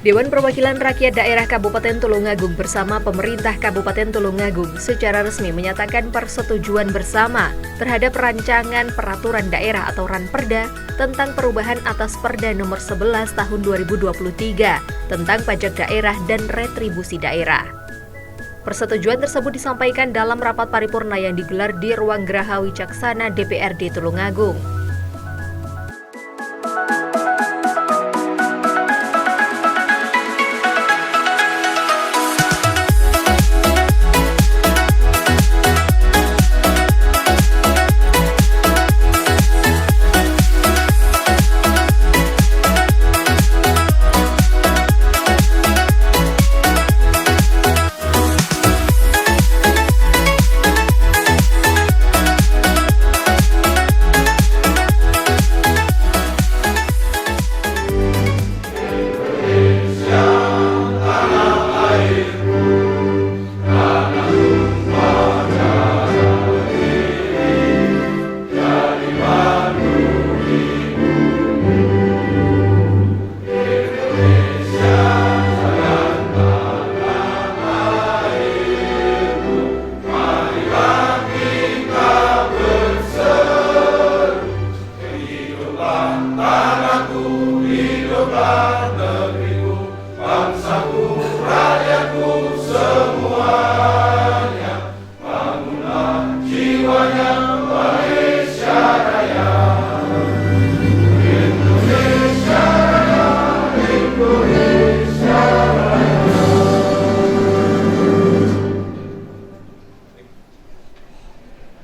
Dewan Perwakilan Rakyat Daerah Kabupaten Tulungagung bersama pemerintah Kabupaten Tulungagung secara resmi menyatakan persetujuan bersama terhadap rancangan peraturan daerah atau Ranperda tentang perubahan atas Perda nomor 11 tahun 2023 tentang pajak daerah dan retribusi daerah. Persetujuan tersebut disampaikan dalam rapat paripurna yang digelar di Ruang Geraha Wicaksana DPRD Tulungagung.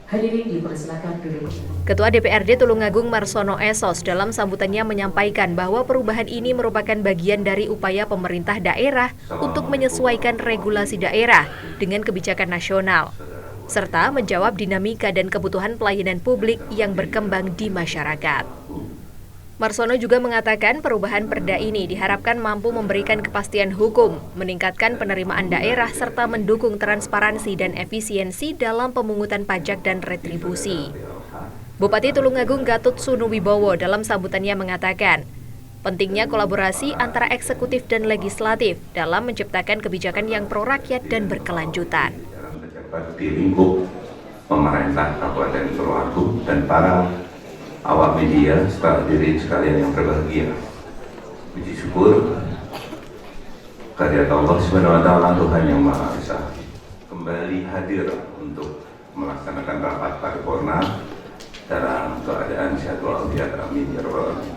Hadirin dipersilakan duduk. Ketua DPRD Tulungagung Marsono Esos dalam sambutannya menyampaikan bahwa perubahan ini merupakan bagian dari upaya pemerintah daerah untuk menyesuaikan regulasi daerah dengan kebijakan nasional, serta menjawab dinamika dan kebutuhan pelayanan publik yang berkembang di masyarakat. Marsono juga mengatakan perubahan perda ini diharapkan mampu memberikan kepastian hukum, meningkatkan penerimaan daerah, serta mendukung transparansi dan efisiensi dalam pemungutan pajak dan retribusi. Bupati Tulungagung Gatut Sunuwibowo dalam sambutannya mengatakan, pentingnya kolaborasi antara eksekutif dan legislatif dalam menciptakan kebijakan yang pro-rakyat dan berkelanjutan. Di lingkup pemerintah Kabupaten Tulungagung dan para awak media, hadirin sekalian yang berbahagia. Puji syukur kehadirat Allah Subhanahu wa Ta'ala, Tuhan yang Maha Esa, kembali hadir untuk melaksanakan rapat paripurna dalam keadaan sehat walafiat. Amin ya rabbal alamin.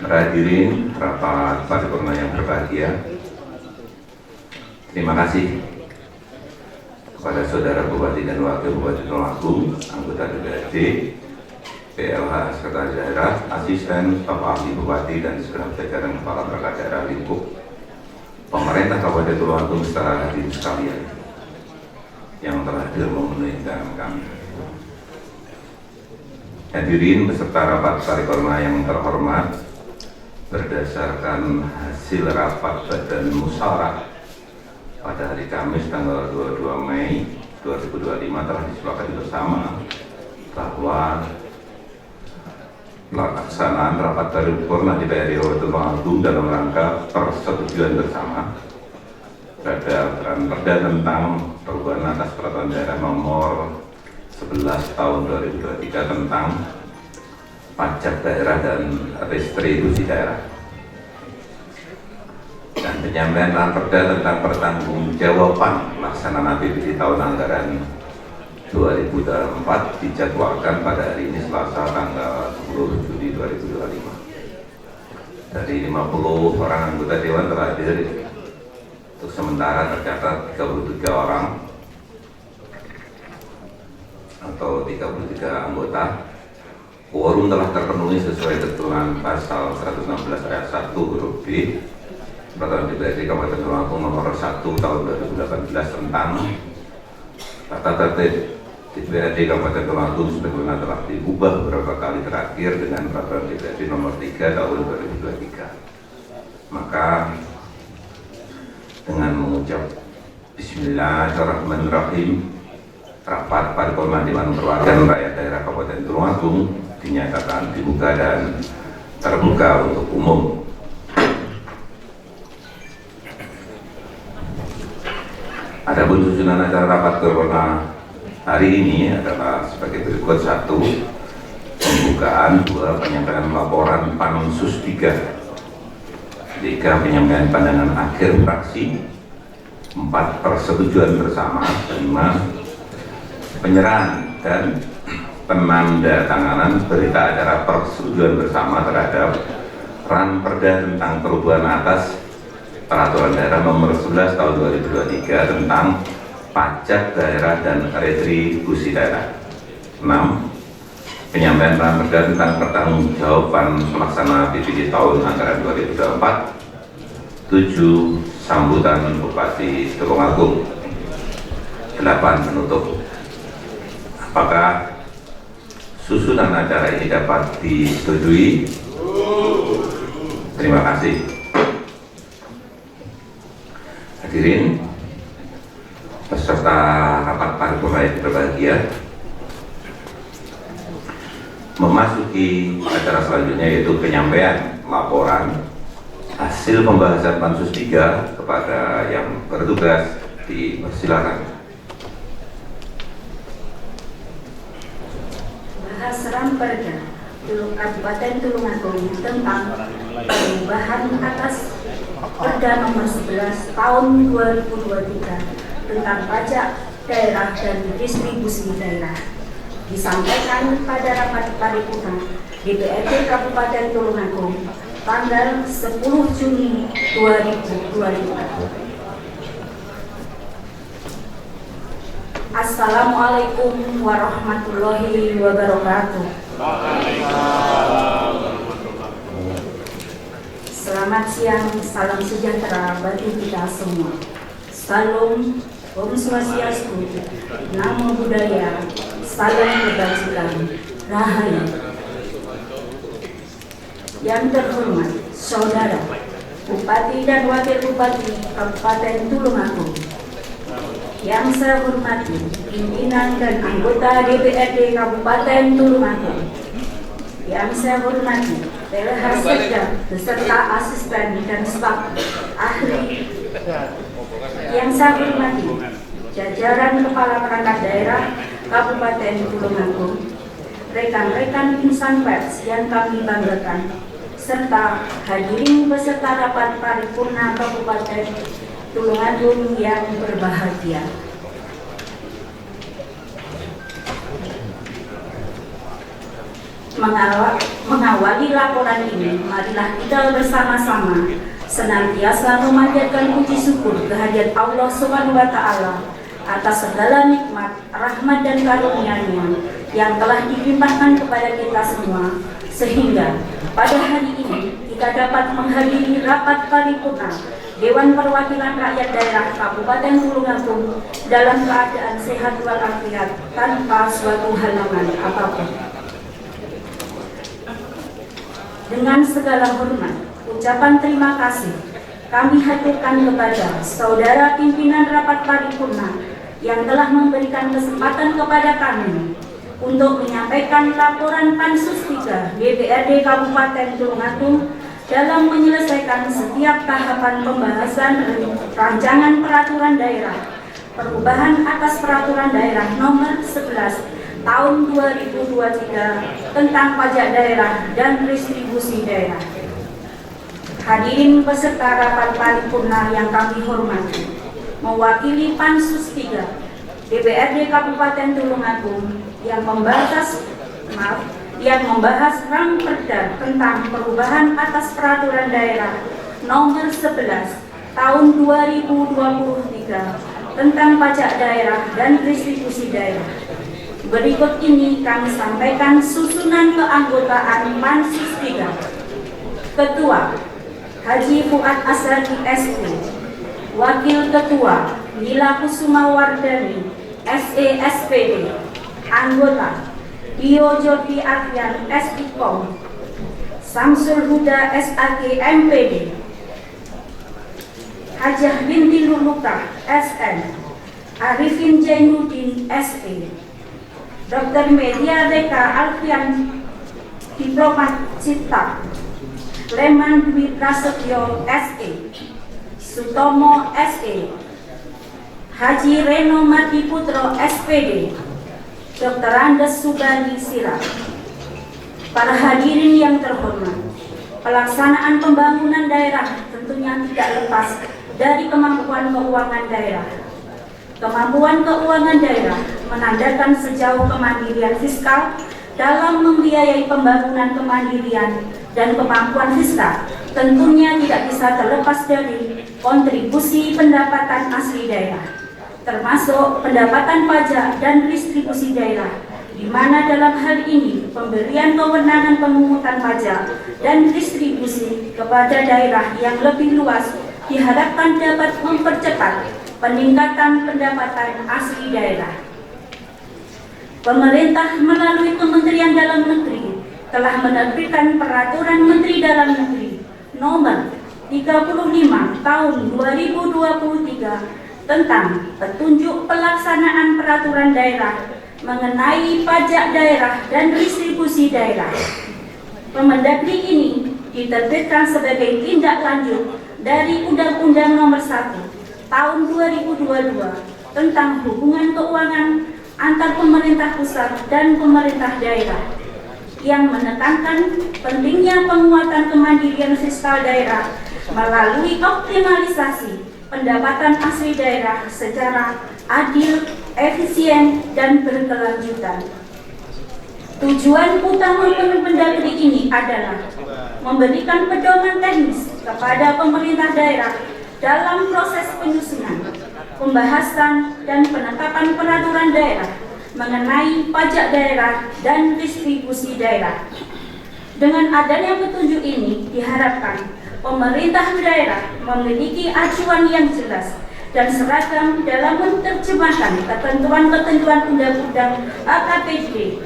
Hadirin rapat paripurna yang berbahagia, terima kasih kepada saudara Bupati dan Wakil Bupati Tulungagung, anggota DPRD, PLH Sekretaris Daerah, Asisten Staf Ahli Bupati dan segenap jajaran kepala perangkat daerah lingkup pemerintah Kabupaten Tulungagung serta hadirin sekalian yang telah hadir memenuhi undangan kami. Hadirin beserta rapat paripurna yang terhormat, berdasarkan hasil rapat Badan Musyawarah pada hari Kamis tanggal 22 Mei 2025 telah disepakati bersama bahwa pelaksanaan rapat paripurna DPRD Kabupaten Tulungagung dalam rangka persetujuan bersama terhadap Ranperda tentang perubahan atas peraturan daerah nomor 11 tahun 2023 tentang pajak daerah dan retribusi daerah, dan penyampaian Ranperda tentang pertanggungjawaban pelaksanaan APBD tahun anggaran 2024 dijadwalkan pada hari ini Selasa tanggal 10 Juli 2025. Dari 50 orang anggota Dewan telah hadir, untuk sementara tercatat 33 orang atau 33 anggota. Quorum telah terpenuhi sesuai ketentuan pasal 116 ayat 1 huruf B Peraturan DPRD Kabupaten Tulungagung nomor 1 tahun 2018 tentang tata tertib DPRD Kabupaten Tulungagung sebagaimana telah diubah beberapa kali terakhir dengan Peraturan DPRD nomor 3 tahun 2023. Maka dengan mengucap Bismillahirrahmanirrahim, rapat paripurna Dewan Perwakilan Rakyat Daerah Kabupaten Tulungagung dinyatakan dibuka dan terbuka untuk umum. Adapun susunan acara rapat corona hari ini adalah sebagai berikut: 1. Pembukaan. 2. Penyampaian laporan Pansus 3. 3. Penyampaian pandangan akhir fraksi. 4. Persetujuan bersama. 5. Penyerahan dan penandatanganan berita acara persetujuan bersama terhadap Ranperda tentang perubahan atas Peraturan Daerah Nomor 11 Tahun 2023 tentang pajak daerah dan retribusi daerah. 6. Penyampaian Ranperda tentang pertanggungjawaban pelaksana BPD tahun anggaran 2024. 7. Sambutan Bupati Tulungagung. 8. Penutup. Apakah susunan acara ini dapat disetujui? Terima kasih. Hadirin peserta rapat paripurna yang berbahagia, memasuki acara selanjutnya yaitu penyampaian laporan hasil pembahasan Pansus 3 kepada yang bertugas. Dipersilakan. Bahas Ranperda Kabupaten Tulungagung tentang perubahan atas Perda Nomor 11 Tahun 2023 tentang pajak daerah dan distribusi daerah disampaikan pada rapat paripurna DPRD Kabupaten Tulungagung tanggal 10 Juni 2024. Assalamualaikum warahmatullahi wabarakatuh. Selamat siang, salam sejahtera bagi kita semua. Salam, Om Swastiastu, Namo Buddhaya, salam kebajikan, Rahayu. Yang terhormat, Saudara Bupati dan Wakil Bupati Kabupaten Tulungagung, yang saya hormati pimpinan dan anggota DPRD Kabupaten Tulungagung, yang saya hormati PLH Sekda beserta asisten dan staf ahli, yang saya hormati jajaran kepala perangkat daerah Kabupaten Tulungagung, rekan-rekan insan pers yang kami banggakan, serta hadirin peserta rapat paripurna Kabupaten Tulungagung yang berbahagia. Mengawali laporan ini, marilah kita bersama-sama senantiasa memanjatkan puji syukur kehadirat Allah Subhanahu wa Ta'ala atas segala nikmat, rahmat dan karunia-Nya yang telah dilimpahkan kepada kita semua, sehingga pada hari ini kita dapat menghadiri rapat paripurna Dewan Perwakilan Rakyat Daerah Kabupaten Tulungagung dalam keadaan sehat walafiat tanpa suatu halangan apapun. Dengan segala hormat, ucapan terima kasih kami haturkan kepada saudara pimpinan rapat paripurna yang telah memberikan kesempatan kepada kami untuk menyampaikan laporan Pansus 3 DPRD Kabupaten Tulungagung dalam menyelesaikan setiap tahapan pembahasan rancangan peraturan daerah perubahan atas Peraturan Daerah Nomor 11 Tahun 2023 tentang pajak daerah dan distribusi daerah. Hadirin peserta rapat paripurna yang kami hormati, mewakili Pansus 3 DPRD Kabupaten Tulungagung yang membahas Ranperda tentang perubahan atas Peraturan Daerah Nomor 11 Tahun 2023 tentang pajak daerah dan distribusi daerah. Berikut ini kami sampaikan susunan keanggotaan Pansus 3. Ketua Haji Fuad Asraki SP, Wakil Ketua Nila Kusuma Wardani SE SPD, Anggota Dio Jordi Arfian SIKOM, Samsul Huda SAG MPD, Hajah Binti Luluka SN, Arifin Jainuddin SE, Dr. Media Reka Alfian Diplomat Cipta, Leman Dwi Prasetyo SE, Sutomo SE, Haji Reno Mati Putro SPD, Dr. Andes Subandi Sirap. Para hadirin yang terhormat, pelaksanaan pembangunan daerah tentunya tidak lepas dari kemampuan keuangan daerah. Kemampuan keuangan daerah menandakan sejauh kemandirian fiskal dalam membiayai pembangunan kemandirian dan kemampuan fiskal tentunya tidak bisa terlepas dari kontribusi pendapatan asli daerah, termasuk pendapatan pajak dan distribusi daerah, di mana dalam hal ini pemberian kewenangan pemungutan pajak dan distribusi kepada daerah yang lebih luas diharapkan dapat mempercepat peningkatan pendapatan asli daerah. Pemerintah melalui Kementerian Dalam Negeri telah menerbitkan Peraturan Menteri Dalam Negeri Nomor 35 Tahun 2023 tentang petunjuk pelaksanaan peraturan daerah mengenai pajak daerah dan distribusi daerah. Permendagri ini diterbitkan sebagai tindak lanjut dari Undang-Undang Nomor 1 Tahun 2022 tentang hubungan keuangan antar pemerintah pusat dan pemerintah daerah yang menekankan pentingnya penguatan kemandirian fiskal daerah melalui optimalisasi pendapatan asli daerah secara adil, efisien, dan berkelanjutan. Tujuan utama Permendagri ini adalah memberikan pedoman teknis kepada pemerintah daerah dalam proses penyusunan, pembahasan, dan penetapan peraturan daerah mengenai pajak daerah dan distribusi daerah. Dengan adanya petunjuk ini diharapkan pemerintah daerah memiliki acuan yang jelas dan seragam dalam menerjemahkan ketentuan-ketentuan Undang-Undang APBD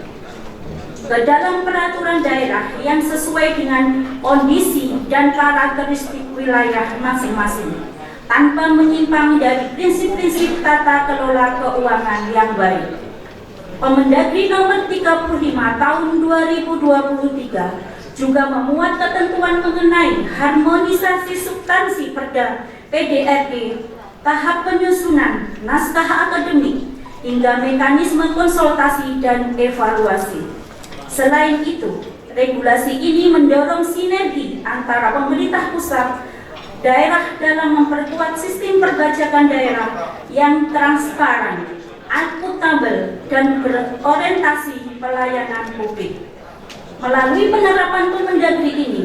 ke dalam peraturan daerah yang sesuai dengan kondisi dan karakteristik wilayah masing-masing, tanpa menyimpang dari prinsip-prinsip tata kelola keuangan yang baik. Permendagri Nomor 35 Tahun 2023 juga memuat ketentuan mengenai harmonisasi substansi Perda PDRT, tahap penyusunan naskah akademik, hingga mekanisme konsultasi dan evaluasi. Selain itu, regulasi ini mendorong sinergi antara pemerintah pusat, daerah dalam memperkuat sistem perpajakan daerah yang transparan, akuntabel, dan berorientasi pelayanan publik. Melalui penerapan Permendagri ini,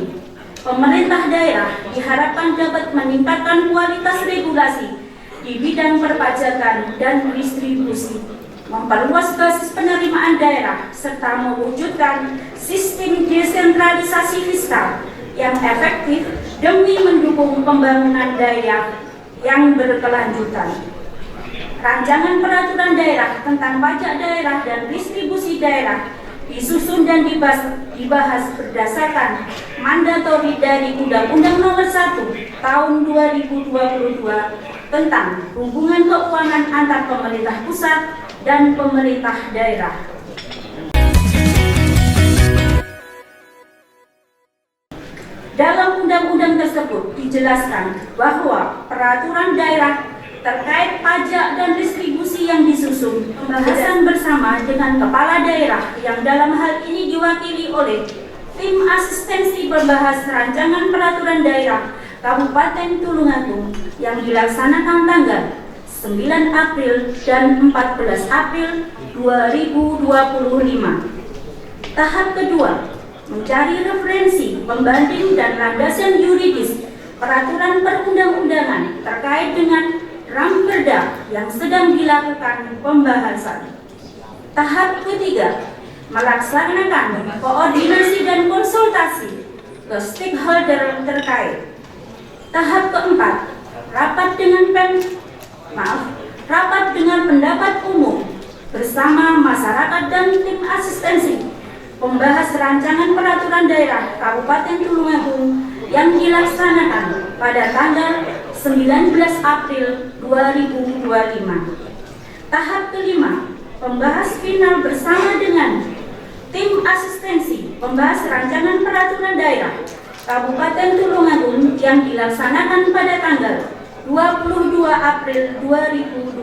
pemerintah daerah diharapkan dapat meningkatkan kualitas regulasi di bidang perpajakan dan distribusi, memperluas basis penerimaan daerah, serta mewujudkan sistem desentralisasi fiskal yang efektif demi mendukung pembangunan daerah yang berkelanjutan. Rancangan peraturan daerah tentang pajak daerah dan distribusi daerah disusun dan dibahas berdasarkan mandatori dari Undang-Undang Nomor 1 Tahun 2022 tentang hubungan keuangan antar pemerintah pusat dan pemerintah daerah. Dalam undang-undang tersebut dijelaskan bahwa peraturan daerah terkait pajak dan distribusi yang disusun pembahasan bersama dengan kepala daerah yang dalam hal ini diwakili oleh tim asistensi pembahas rancangan peraturan daerah Kabupaten Tulungagung yang dilaksanakan tanggal 9 April dan 14 April 2025. Tahap kedua, mencari referensi, pembanding, dan landasan yuridis peraturan perundang-undangan terkait dengan Ramperda yang sedang dilakukan pembahasan. Tahap ketiga, melaksanakan koordinasi dan konsultasi ke stakeholder terkait. Tahap keempat, rapat dengan pendapat umum bersama masyarakat dan tim asistensi pembahas rancangan peraturan daerah Kabupaten Tulungagung yang dilaksanakan pada tanggal 19 April 2025. Tahap kelima, pembahas final bersama dengan tim asistensi pembahas rancangan peraturan daerah Kabupaten Tulungagung yang dilaksanakan pada tanggal 22 April 2025.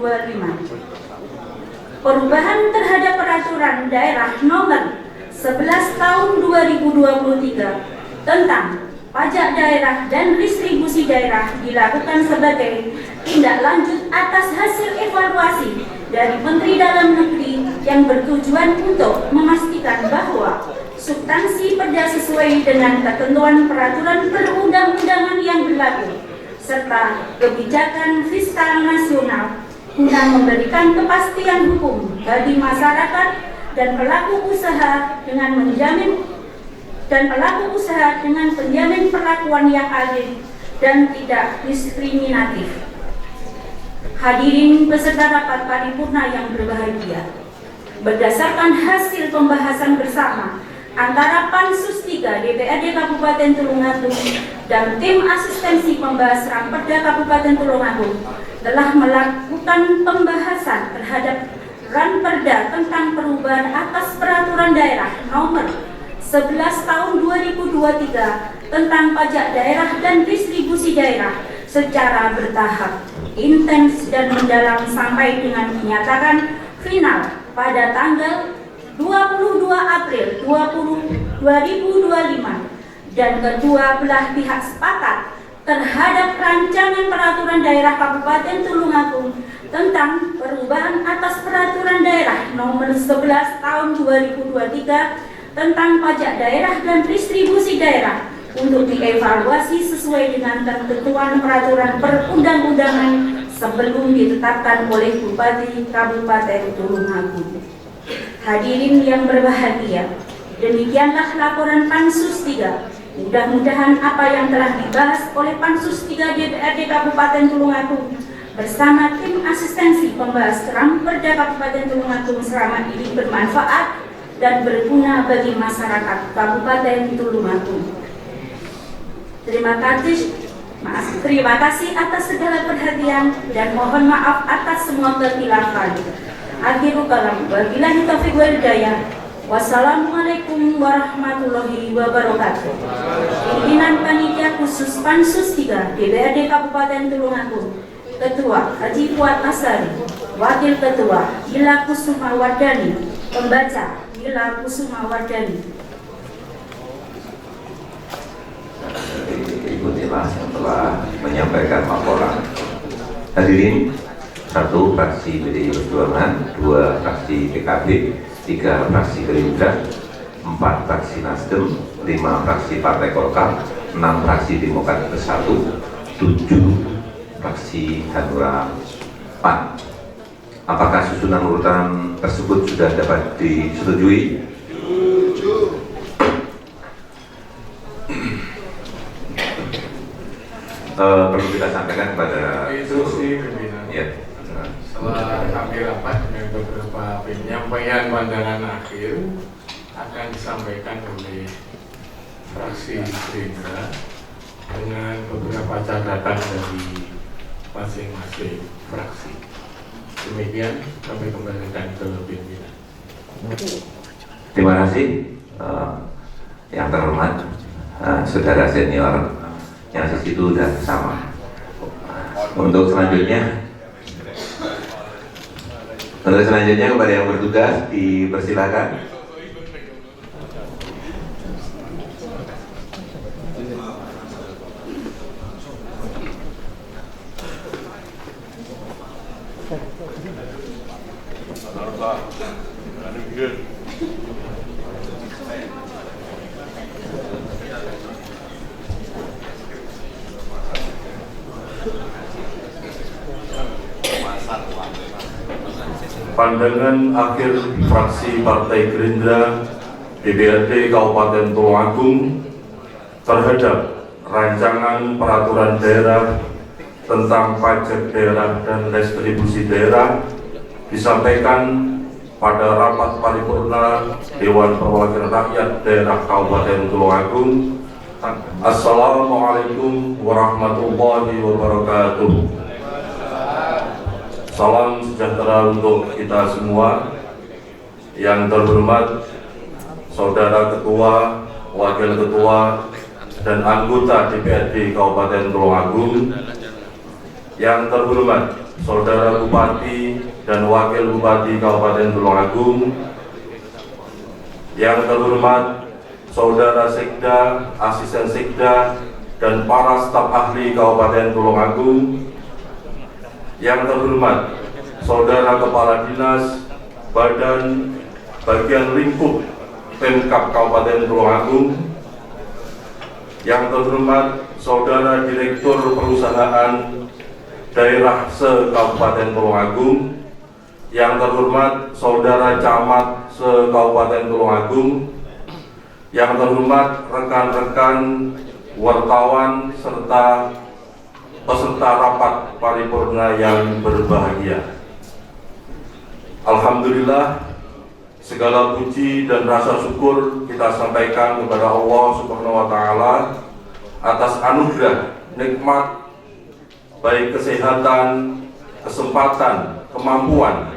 Perubahan terhadap Peraturan Daerah Nomor 11 Tahun 2023 tentang pajak daerah dan distribusi daerah dilakukan sebagai tindak lanjut atas hasil evaluasi dari Menteri Dalam Negeri yang bertujuan untuk memastikan bahwa substansi perda sesuai dengan ketentuan peraturan perundang-undangan yang berlaku serta kebijakan fiskal nasional guna memberikan kepastian hukum bagi masyarakat dan pelaku usaha dengan penjamin perlakuan yang adil dan tidak diskriminatif. Hadirin peserta rapat paripurna yang berbahagia, berdasarkan hasil pembahasan bersama antara Pansus 3 DPRD Kabupaten Tulungagung dan tim asistensi pembahas Ramperda Kabupaten Tulungagung telah melakukan pembahasan terhadap Ranperda tentang perubahan atas Peraturan Daerah Nomor 11 Tahun 2023 tentang pajak daerah dan distribusi daerah secara bertahap, intens dan mendalam sampai dengan dinyatakan final pada tanggal 22 April 2025 dan kedua belah pihak sepakat terhadap rancangan Peraturan Daerah Kabupaten Tulungagung tentang perubahan atas Peraturan Daerah Nomor 11 Tahun 2023 tentang pajak daerah dan distribusi daerah untuk dievaluasi sesuai dengan ketentuan peraturan perundang-undangan sebelum ditetapkan oleh Bupati Kabupaten Tulungagung. Hadirin yang berbahagia, demikianlah laporan Pansus 3. Mudah-mudahan apa yang telah dibahas oleh Pansus 3 DPRD Kabupaten Tulungagung bersama tim asistensi pembahas Ramperda Kabupaten Tulungagung selama ini bermanfaat dan berguna bagi masyarakat Kabupaten Tulungagung. Terima kasih atas segala perhatian dan mohon maaf atas semua kekhilafan. Akhirul kalam, wabillahi taufiq wal hidayah. Wassalamualaikum warahmatullahi wabarakatuh. Pimpinan Panitia Khusus Pansus 3 DPRD Kabupaten Tulungagung, Ketua Haji Fuad Asari, Wakil Ketua Gila Kusuma Wardani, Pembaca Gila Kusuma Wardani. Ikutilah yang telah menyampaikan laporan. Hadirin, 1 fraksi PDI Perjuangan, 2 fraksi PKB, 3 fraksi Gerindra, 4 fraksi Nasdem, 5 fraksi Partai Golkar, 6 fraksi Demokrat Bersatu, 7 fraksi Hanura PAN. Apakah susunan urutan tersebut sudah dapat disetujui? Perlu kita sampaikan kepada ya. Setelah kami rapat dengan beberapa penyampaian pandangan akhir akan disampaikan oleh fraksi Gerindra dengan beberapa catatan dari masing-masing fraksi. Demikian kami kembalikan ke pimpinan. Terima kasih yang terhormat saudara senior yang di situ dan sama. Untuk selanjutnya kepada yang bertugas dipersilakan. Pandangan akhir fraksi Partai Gerindra DPRD Kabupaten Tulungagung terhadap rancangan peraturan daerah tentang pajak daerah dan distribusi daerah disampaikan pada rapat paripurna Dewan Perwakilan Rakyat Daerah Kabupaten Tulungagung. Assalamualaikum warahmatullahi wabarakatuh. Salam sejahtera untuk kita semua. Yang terhormat Saudara Ketua, Wakil Ketua, dan anggota DPRD Kabupaten Tulungagung, yang terhormat Saudara Bupati dan Wakil Bupati Kabupaten Tulungagung, yang terhormat Saudara Sekda, Asisten Sekda, dan para staf ahli Kabupaten Tulungagung, yang terhormat Saudara Kepala Dinas Badan Bagian Lingkup Pemkab Kabupaten Tulungagung, yang terhormat Saudara Direktur Perusahaan Daerah se-Kabupaten Tulungagung, yang terhormat Saudara Camat se-Kabupaten Tulungagung, yang terhormat rekan-rekan wartawan serta peserta rapat paripurna yang berbahagia. Alhamdulillah, segala puji dan rasa syukur kita sampaikan kepada Allah Subhanahu wa Ta'ala atas anugerah nikmat baik kesehatan, kesempatan, kemampuan,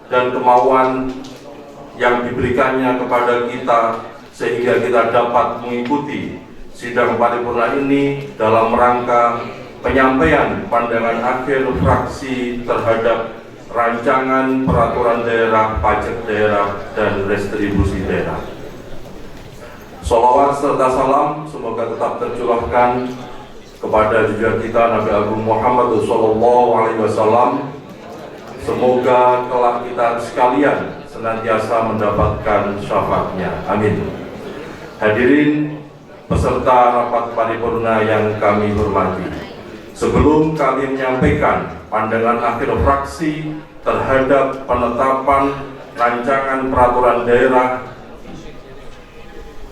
dan kemauan yang diberikannya kepada kita sehingga kita dapat mengikuti sidang paripurna ini dalam rangka penyampaian pandangan akhir fraksi terhadap rancangan peraturan daerah, pajak daerah, dan restribusi daerah. Sholawat serta salam semoga tetap tercurahkan kepada junjungan kita Nabi Agung Muhammad SAW. Semoga kelak kita sekalian senantiasa mendapatkan syafaatnya. Amin. Hadirin peserta rapat paripurna yang kami hormati, sebelum kami menyampaikan pandangan akhir fraksi terhadap penetapan rancangan peraturan daerah,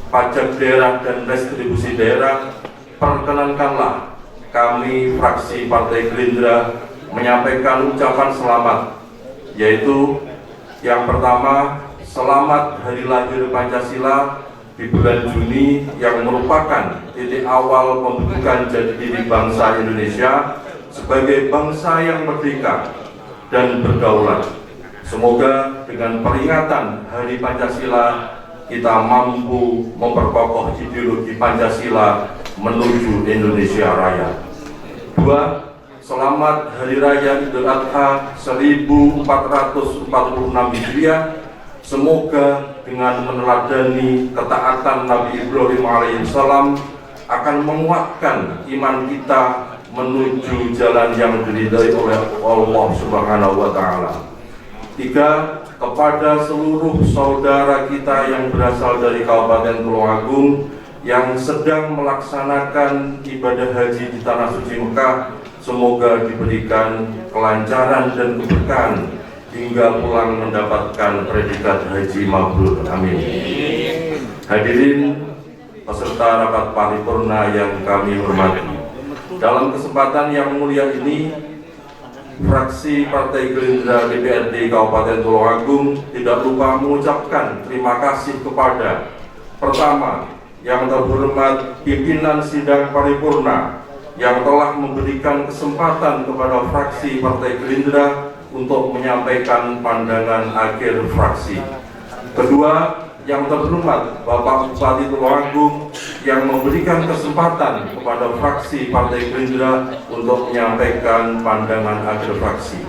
pajak daerah, dan restribusi daerah, perkenankanlah kami fraksi Partai Gerindra menyampaikan ucapan selamat, yaitu yang pertama, selamat Hari Lahir Pancasila di bulan Juni yang merupakan titik awal pembentukan jati diri bangsa Indonesia sebagai bangsa yang merdeka dan berdaulat. Semoga dengan peringatan Hari Pancasila kita mampu memperkokoh ideologi Pancasila menuju Indonesia Raya. 2. Selamat Hari Raya Idul Adha 1446 Hijriah. Semoga dengan meneladani ketaatan Nabi Ibrahim alaihissalam akan menguatkan iman kita menuju jalan yang diridhai oleh Allah Subhanahu wa Ta'ala. 3. Kepada seluruh saudara kita yang berasal dari Kabupaten Tulungagung yang sedang melaksanakan ibadah haji di Tanah Suci Mekah, semoga diberikan kelancaran dan keberkahan hingga pulang mendapatkan predikat haji mabrur. Amin. Hadirin peserta rapat paripurna yang kami hormati, dalam kesempatan yang mulia ini, fraksi Partai Gerindra DPRD Kabupaten Tulungagung tidak lupa mengucapkan terima kasih kepada pertama, yang terhormat pimpinan sidang paripurna yang telah memberikan kesempatan kepada fraksi Partai Gerindra untuk menyampaikan pandangan akhir fraksi. Kedua, yang terhormat Bapak Bupati Tulungagung yang memberikan kesempatan kepada fraksi Partai Gerindra untuk menyampaikan pandangan akhir fraksi.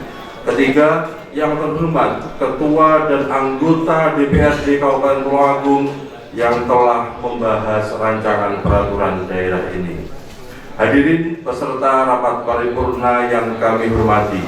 Ketiga, yang terhormat Ketua dan anggota DPRD Kabupaten Tulungagung yang telah membahas rancangan peraturan daerah ini. Hadirin peserta rapat paripurna yang kami hormati,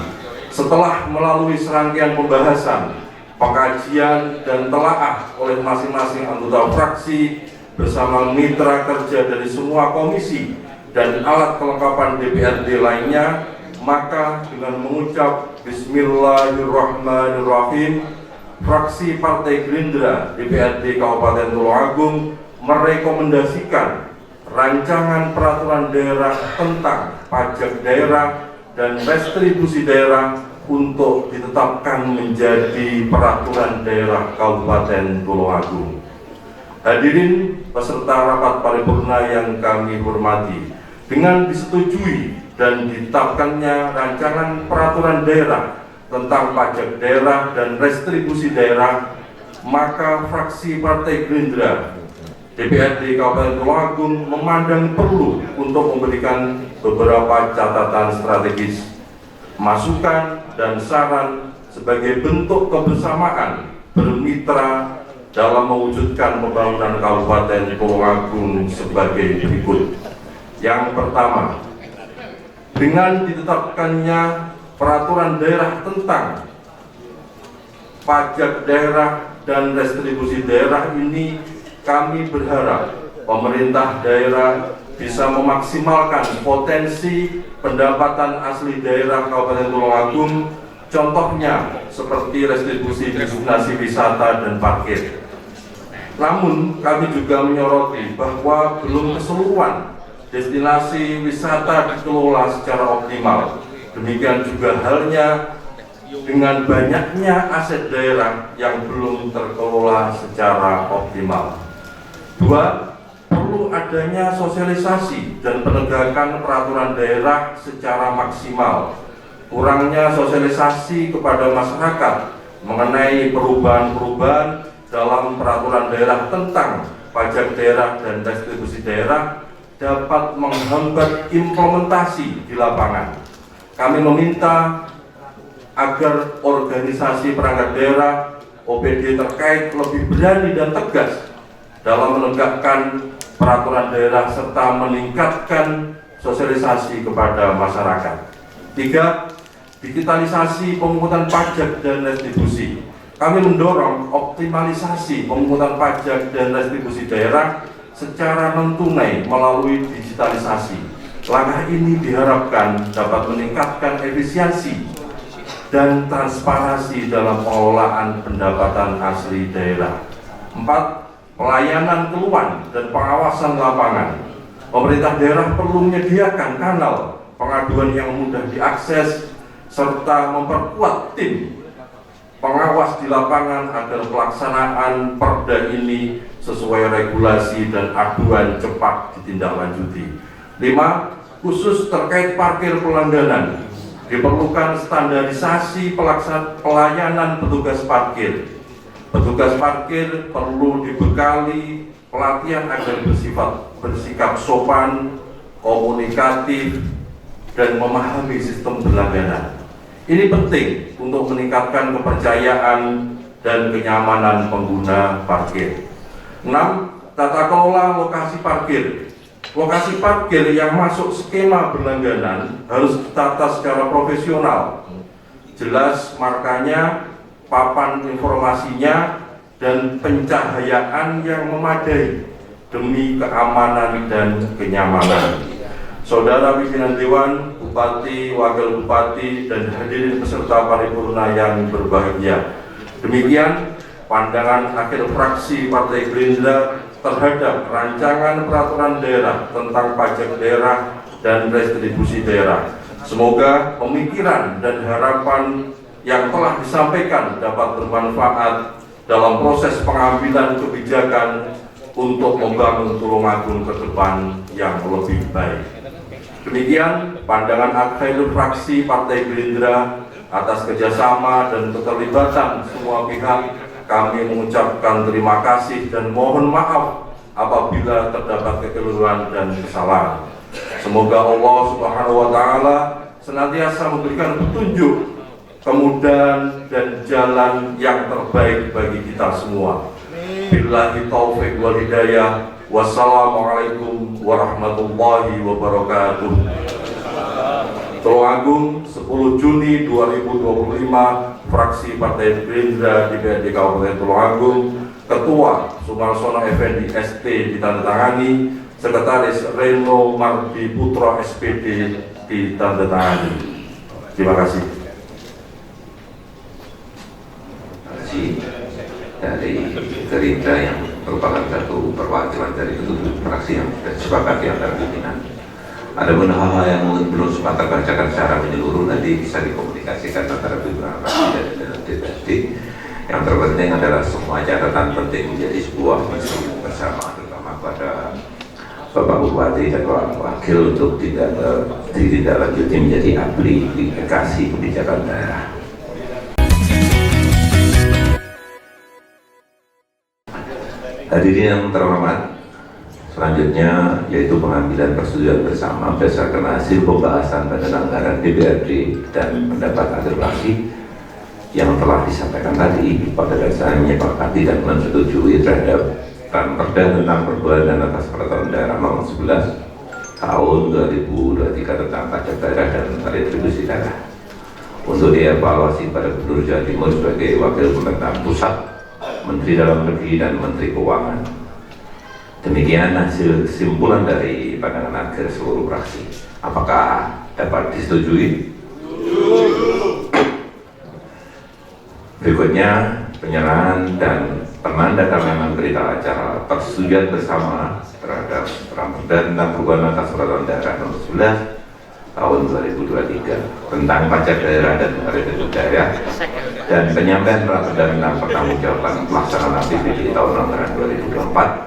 setelah melalui serangkaian pembahasan, pengkajian, dan telaah oleh masing-masing anggota fraksi bersama mitra kerja dari semua komisi dan alat kelengkapan DPRD lainnya, maka dengan mengucap Bismillahirrahmanirrahim, fraksi Partai Gerindra DPRD Kabupaten Tulungagung merekomendasikan rancangan peraturan daerah tentang pajak daerah dan restribusi daerah untuk ditetapkan menjadi peraturan daerah Kabupaten Tulungagung. Hadirin peserta rapat paripurna yang kami hormati, dengan disetujui dan ditetapkannya rancangan peraturan daerah tentang pajak daerah dan restribusi daerah, maka fraksi Partai Gerindra DPRD Kabupaten Tulungagung memandang perlu untuk memberikan beberapa catatan strategis masukan, dan saran sebagai bentuk kebersamaan bermitra dalam mewujudkan pembangunan Kabupaten Tulungagung sebagai berikut. Yang pertama, dengan ditetapkannya peraturan daerah tentang pajak daerah dan restribusi daerah ini, kami berharap pemerintah daerah bisa memaksimalkan potensi pendapatan asli daerah Kabupaten Tulungagung, contohnya seperti restribusi destinasi wisata dan parkir. Namun kami juga menyoroti bahwa belum keseluruhan destinasi wisata dikelola secara optimal. Demikian juga halnya dengan banyaknya aset daerah yang belum terkelola secara optimal. Dua, perlu adanya sosialisasi dan penegakan peraturan daerah secara maksimal. Kurangnya sosialisasi kepada masyarakat mengenai perubahan-perubahan dalam peraturan daerah tentang pajak daerah dan restribusi daerah dapat menghambat implementasi di lapangan. Kami meminta agar organisasi perangkat daerah OPD terkait lebih berani dan tegas dalam menegakkan peraturan daerah serta meningkatkan sosialisasi kepada masyarakat. Tiga, digitalisasi pemungutan pajak dan retribusi. Kami mendorong optimalisasi pemungutan pajak dan retribusi daerah secara non-tunai melalui digitalisasi. Langkah ini diharapkan dapat meningkatkan efisiensi dan transparansi dalam pengelolaan pendapatan asli daerah. 4. Pelayanan keluhan dan pengawasan lapangan. Pemerintah daerah perlu menyediakan kanal pengaduan yang mudah diakses serta memperkuat tim pengawas di lapangan agar pelaksanaan perda ini sesuai regulasi dan aduan cepat ditindaklanjuti. 5. Khusus terkait parkir pelangganan, diperlukan standarisasi pelayanan petugas parkir. Petugas parkir perlu dibekali pelatihan agar bersikap sopan, komunikatif, dan memahami sistem berlangganan. Ini penting untuk meningkatkan kepercayaan dan kenyamanan pengguna parkir. 6. Tata kelola lokasi parkir. Lokasi parkir yang masuk skema berlangganan harus ditata secara profesional, jelas markanya, papan informasinya, dan pencahayaan yang memadai demi keamanan dan kenyamanan. Saudara pimpinan Dewan, Bupati, Wakil Bupati, dan hadirin peserta paripurna yang berbahagia. Demikian pandangan akhir fraksi Partai Gerindra terhadap rancangan peraturan daerah tentang pajak daerah dan restribusi daerah. Semoga pemikiran dan harapan yang telah disampaikan dapat bermanfaat dalam proses pengambilan kebijakan untuk membangun Tulungagung ke depan yang lebih baik. Demikian pandangan akhir fraksi Partai Gerindra. Atas kerjasama dan keterlibatan semua pihak, kami mengucapkan terima kasih dan mohon maaf apabila terdapat kekeliruan dan kesalahan. Semoga Allah Subhanahu wa Ta'ala senantiasa memberikan petunjuk, kemudahan, dan jalan yang terbaik bagi kita semua. Billahi taufiq wal hidayah. Wassalamualaikum warahmatullahi wabarakatuh. Tulungagung, 10 Juni 2025, fraksi Partai Gerindra DPRD Kabupaten Tulungagung, Ketua Sumarsono Effendi ST ditandatangani, Sekretaris Reno Mardi Putro SPD ditandatangani. Terima kasih. Terima kasih dari Gerindra yang merupakan satu perwakilan dari ketujuh fraksi yang sudah disepakati antara pimpinan. Ada beberapa hal yang mungkin belum sempat terbacakan secara menyeluruh, nanti bisa dikomunikasikan antara pimpinan fraksi dan DPRD. Yang terpenting adalah semua catatan penting menjadi sebuah misi bersama, terutama pada Bapak Bupati dan Bapak Wakil untuk ditindaklanjuti menjadi aplikasi kebijakan daerah. Hadirin yang terhormat, Selanjutnya yaitu pengambilan persetujuan bersama berdasarkan hasil pembahasan badan anggaran DPRD dan pendapat akhir fraksi yang telah disampaikan tadi. Pada dasarnya menyepakati dan menyetujui terhadap Perda tentang perubahan dan atas peraturan daerah nomor 11 tahun 2023 tentang pajak daerah dan retribusi daerah untuk dievaluasi pada Gubernur Jawa Timur sebagai Wakil Pemerintahan Pusat, Menteri Dalam Negeri dan Menteri Keuangan. Demikian hasil kesimpulan dari pandangan akhir seluruh fraksi. Apakah dapat disetujui? Berikutnya penyerahan dan penandatanganan berita acara persetujuan bersama terhadap Perda tentang perubahan atas peraturan daerah nomor 11 tahun 2023 tentang pajak daerah dan retribusi daerah dan penyampaian Perda tentang pertanggungjawaban pelaksanaan APBD tahun anggaran 2024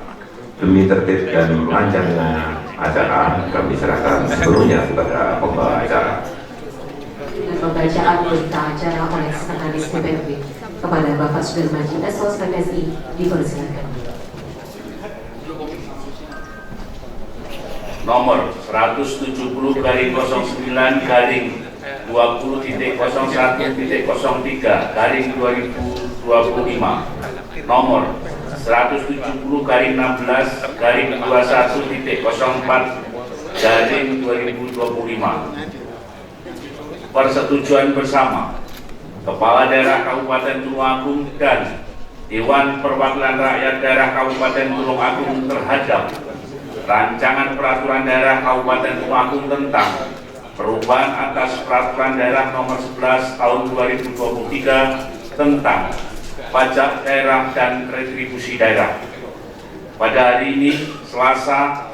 demi tertib dan lancarnya acara kami serahkan sepenuhnya kepada pembawa acara. Dengan pembacaan berita acara oleh Sekretaris DPRD kepada Bapak Sudirman SOS PPSI dipersilakan. Nomor 170/20.01.03/2025, nomor 170/16/21.04/2025. Persetujuan bersama Kepala Daerah Kabupaten Tulungagung dan Dewan Perwakilan Rakyat Daerah Kabupaten Tulungagung terhadap Rancangan Peraturan Daerah Kabupaten Tulungagung tentang perubahan atas Peraturan Daerah Nomor 11 Tahun 2023 tentang pajak daerah dan retribusi daerah. Pada hari ini, Selasa,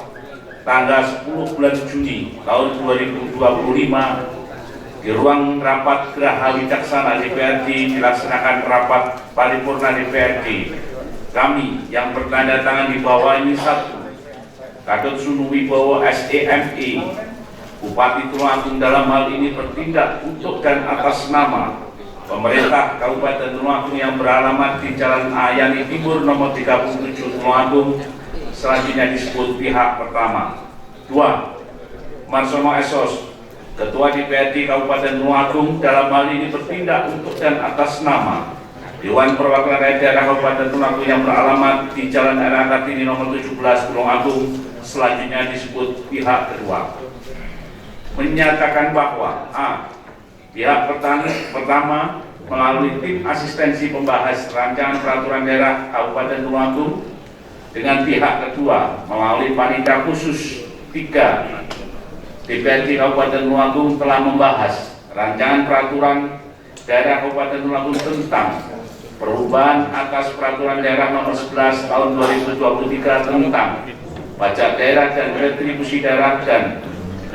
tanggal 10 bulan Juni tahun 2025, di ruang rapat Geraha Wicaksana DPRD dilaksanakan rapat paripurna DPRD. Kami yang bertanda tangan di bawah ini: 1. Gatot Sunu Wibowo SEME, Bupati Tulungagung, dalam hal ini bertindak untuk dan atas nama pemerintah Kabupaten Tulungagung yang beralamat di Jalan Ayani Timur nomor 37 Tulungagung, selanjutnya disebut pihak pertama. 2. Marsono Esos, Ketua DPRD Kabupaten Tulungagung, dalam hal ini bertindak untuk dan atas nama Dewan Perwakilan Rakyat Daerah Kabupaten Tulungagung yang beralamat di Jalan R.A. Kartini nomor 17 Tulungagung, selanjutnya disebut pihak kedua. Menyatakan bahwa A. Pihak pertama melalui tim asistensi pembahas rancangan peraturan daerah Kabupaten Tulungagung dengan pihak kedua melalui panitia khusus 3 DPRD Kabupaten Tulungagung telah membahas rancangan peraturan daerah Kabupaten Tulungagung tentang perubahan atas Peraturan Daerah Nomor 11 Tahun 2023 tentang pajak daerah dan retribusi daerah dan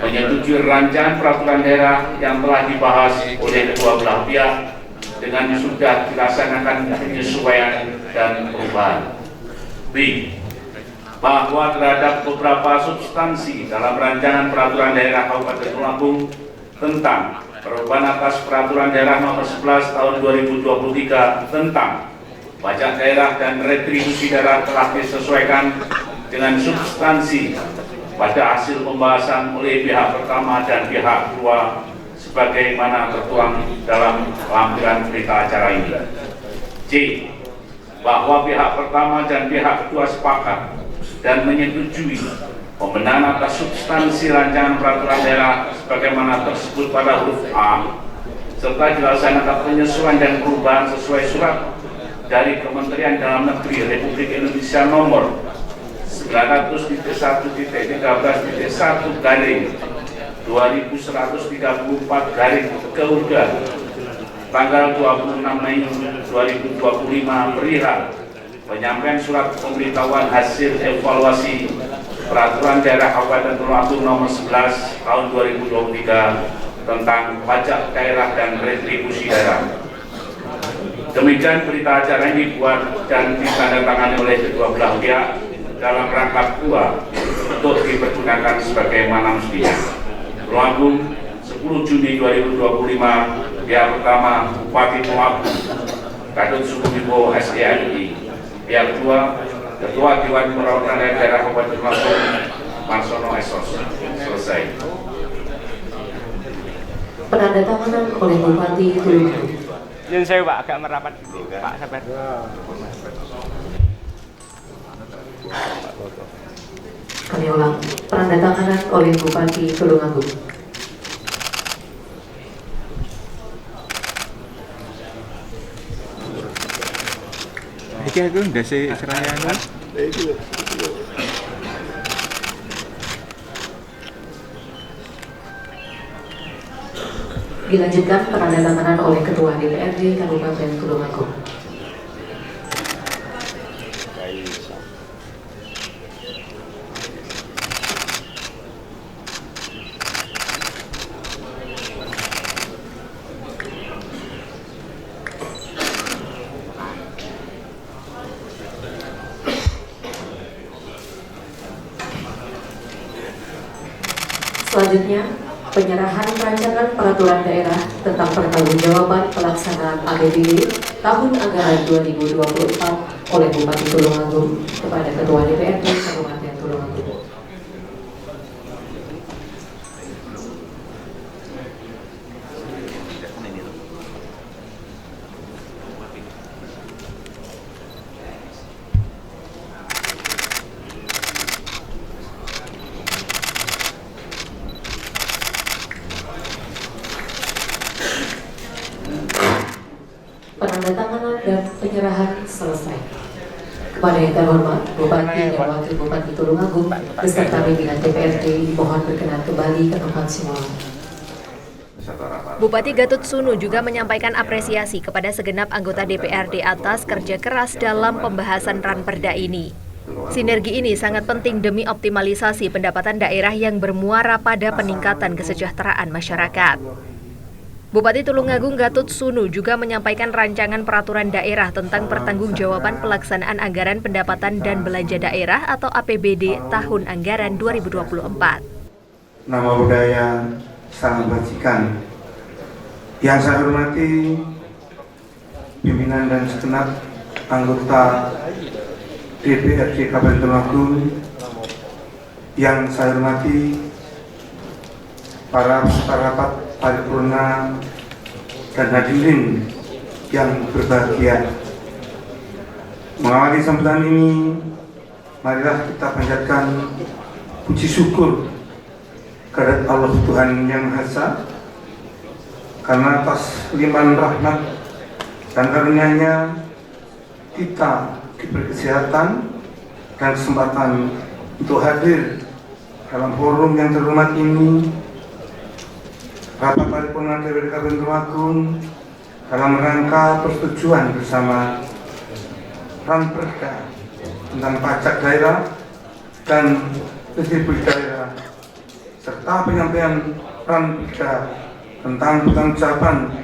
menyetujui rancangan peraturan daerah yang telah dibahas oleh kedua belah pihak dengan sudah dilaksanakan penyesuaian dan perubahan. B. Bahwa terhadap beberapa substansi dalam rancangan peraturan daerah Kabupaten Tulungagung tentang perubahan atas Peraturan Daerah Nomor 11 Tahun 2023 tentang pajak daerah dan retribusi daerah telah disesuaikan dengan substansi pada hasil pembahasan oleh pihak pertama dan pihak kedua sebagaimana tertuang dalam lampiran berita acara ini. C. Bahwa pihak pertama dan pihak kedua sepakat dan menyetujui pembenahan atas substansi rancangan peraturan daerah sebagaimana tersebut pada huruf A, serta dilaksanakan penyesuaian dan perubahan sesuai surat dari Kementerian Dalam Negeri Republik Indonesia nomor 900.1.2034 tanggal 26 Mei 2025 perihal penyampaian surat pemberitahuan hasil evaluasi Peraturan Daerah Kabupaten Tulungagung Nomor 11 Tahun 2023 tentang pajak daerah dan retribusi daerah. Demikian berita acara ini dibuat dan ditandatangani oleh kedua belah pihak dalam rangka kedua untuk dipergunakan sebagaimana mestinya. Tulungagung, 10 Juni 2025, pihak pertama Bupati Tulungagung Gatot Sunu Wibowo SEME. Pihak kedua Ketua Dewan Perwakilan Rakyat Daerah Kabupaten Tulungagung Marsono Esos. Selesai. Penandatanganan oleh Bupati Tulungagung. Yang saya Pak agak merapat dulu, Pak sabar. Kami ulang, penandatanganan oleh Bupati Tulungagung. Iki aku ndase seraya anu. Dilanjutkan penandatanganan oleh Ketua DPRD Kabupaten Tulungagung. Selanjutnya, penyerahan rancangan peraturan daerah tentang pertanggungjawaban pelaksanaan APBD tahun anggaran 2024 oleh Bupati Tulungagung kepada Ketua DPRD Kabupaten Tulungagung. Penandatanganan dan penyerahan selesai. Kepada yang terhormat Bupati dan Wakil Bupati Tulungagung beserta pimpinan DPRD dimohon berkenan kembali ke tempat semula. Bupati Gatot Sunu juga menyampaikan apresiasi kepada segenap anggota DPRD atas kerja keras dalam pembahasan Ranperda ini. Sinergi ini sangat penting demi optimalisasi pendapatan daerah yang bermuara pada peningkatan kesejahteraan masyarakat. Bupati Tulungagung Gatot Sunu juga menyampaikan rancangan peraturan daerah tentang pertanggungjawaban pelaksanaan anggaran pendapatan dan belanja daerah atau APBD tahun anggaran 2024. Nama budaya salam bajikan. Yang saya hormati pimpinan dan segenap anggota DPRD Kabupaten Tulungagung, yang saya hormati para peserta rapat paripurna dan hadirin yang berbahagia. Mengawali sambutan ini, marilah kita panjatkan puji syukur kepada Allah Tuhan Yang Maha Esa karena atas limpahan rahmat dan karunia-Nya kita diberi kesehatan dan kesempatan untuk hadir dalam forum yang terhormat ini, rapat paripurna DPRD Kabupaten Tulungagung, dalam rangka persetujuan bersama Ranperda tentang pajak daerah dan distribusi daerah, serta penyampaian Ranperda tentang pertanggungjawaban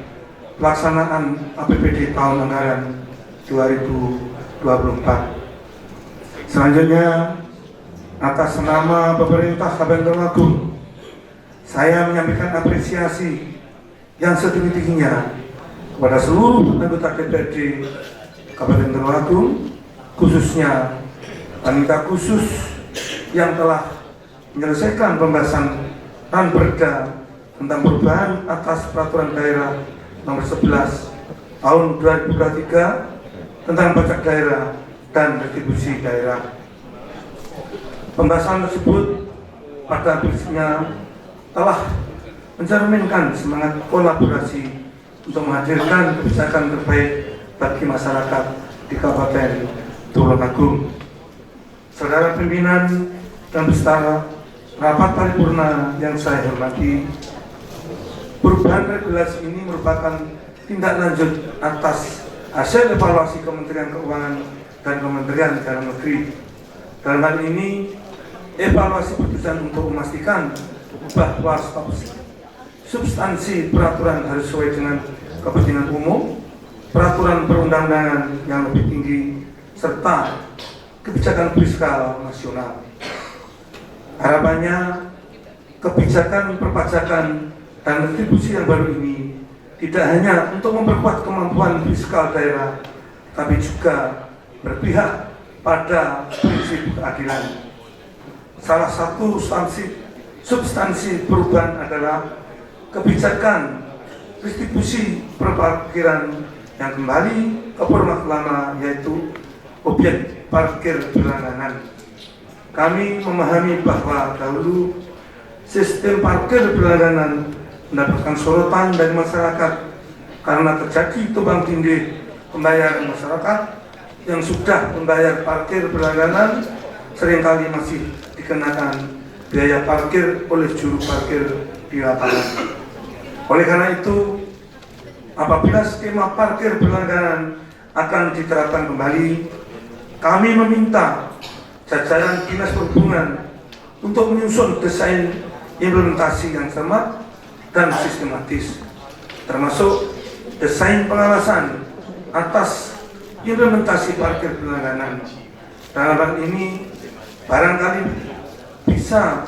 pelaksanaan APBD tahun anggaran 2024. Selanjutnya, atas nama pemerintah Kabupaten Tulungagung, saya menyampaikan apresiasi yang setinggi-tingginya kepada seluruh anggota DPRD Kabupaten Tulungagung, khususnya panitia khusus yang telah menyelesaikan pembahasan Ranperda tentang perubahan atas peraturan daerah nomor 11 tahun 2023 tentang pajak daerah dan retribusi daerah. Pembahasan tersebut pada prinsipnya telah mencerminkan semangat kolaborasi untuk menghadirkan kebijakan terbaik bagi masyarakat di Kabupaten Tulungagung. Saudara pimpinan dan peserta rapat paripurna yang saya hormati, perubahan regulasi ini merupakan tindak lanjut atas hasil evaluasi Kementerian Keuangan dan Kementerian Dalam Negeri. Dalam hal ini, evaluasi bertujuan untuk memastikan bahwa substansi peraturan harus sesuai dengan kepentingan umum, peraturan perundang-undangan yang lebih tinggi, serta kebijakan fiskal nasional. Harapannya, kebijakan perpajakan dan retribusi yang baru ini tidak hanya untuk memperkuat kemampuan fiskal daerah, tapi juga berpihak pada prinsip keadilan. Salah satu substansi perubahan adalah kebijakan distribusi perparkiran yang kembali ke format lama, yaitu objek parkir berlangganan. Kami memahami bahwa dahulu sistem parkir berlangganan mendapatkan sorotan dari masyarakat karena terjadi tumpang tindih pembayaran masyarakat yang sudah membayar parkir berlangganan seringkali masih dikenakan biaya parkir oleh juru parkir di lapangan. Oleh karena itu, apabila skema parkir berlangganan akan diterapkan kembali, kami meminta jajaran Dinas Perhubungan untuk menyusun desain implementasi yang cermat dan sistematis, termasuk desain pengawasan atas implementasi parkir berlangganan. Dalam hal ini barangkali bisa